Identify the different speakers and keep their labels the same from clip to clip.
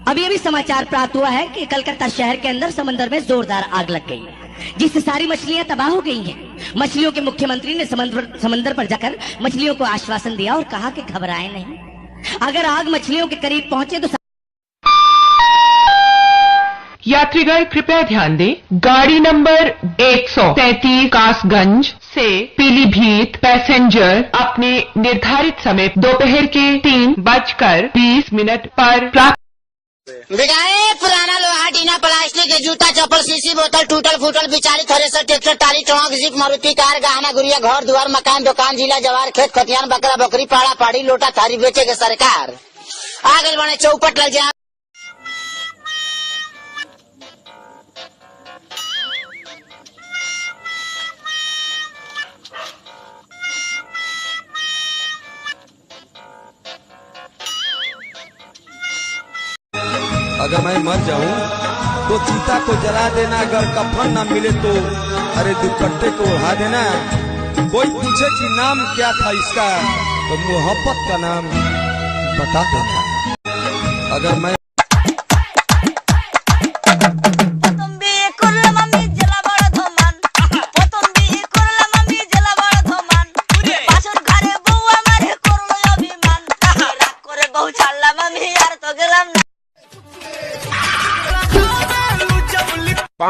Speaker 1: अभी अभी समाचार प्राप्त हुआ है कि कलकत्ता शहर के अंदर समंदर में जोरदार आग लग गई है, जिससे सारी मछलियां तबाह हो गई हैं। मछलियों के मुख्यमंत्री ने समंदर पर जाकर मछलियों को आश्वासन दिया और कहा कि घबराएं नहीं, अगर आग मछलियों के करीब पहुंचे तो।
Speaker 2: यात्रीगण कृपया ध्यान दें, गाड़ी नंबर 133 कासगंज से पीलीभीत पैसेंजर अपने निर्धारित समय दोपहर के 3:20 पर
Speaker 3: बिगाए पुराना लोहा टीना प्लास्टिक के जूता चप्पल शीशी बोतल टूटल फूटल बिचारी थ्रेसर ट्रैक्टर टाली ट्रक जीप मारुति कार गहना गुड़िया घर द्वार मकान दुकान जिला जवार खेत खतियान बकरा बकरी पाड़ा पाड़ी लोटा थारी बेचे के सरकार आगे बने चौपट लग जा।
Speaker 4: अगर मैं मर जाऊं तो चिता को जला देना, अगर कफन न मिले तो अरे दुपट्टे को उड़ा देना। कोई पूछे कि नाम क्या था इसका तो मोहब्बत का नाम बता देना। अगर मैं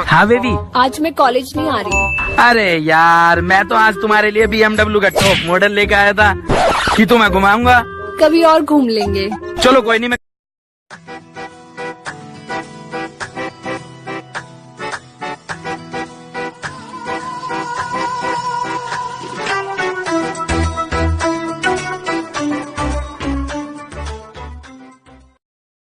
Speaker 5: हाँ बेबी,
Speaker 6: आज मैं कॉलेज नहीं आ रही।
Speaker 5: अरे यार, मैं तो आज तुम्हारे लिए BMW का टॉप मॉडल लेकर आया था कि तुम्हें घुमाऊंगा।
Speaker 6: कभी और घूम लेंगे।
Speaker 5: चलो कोई नहीं, मैं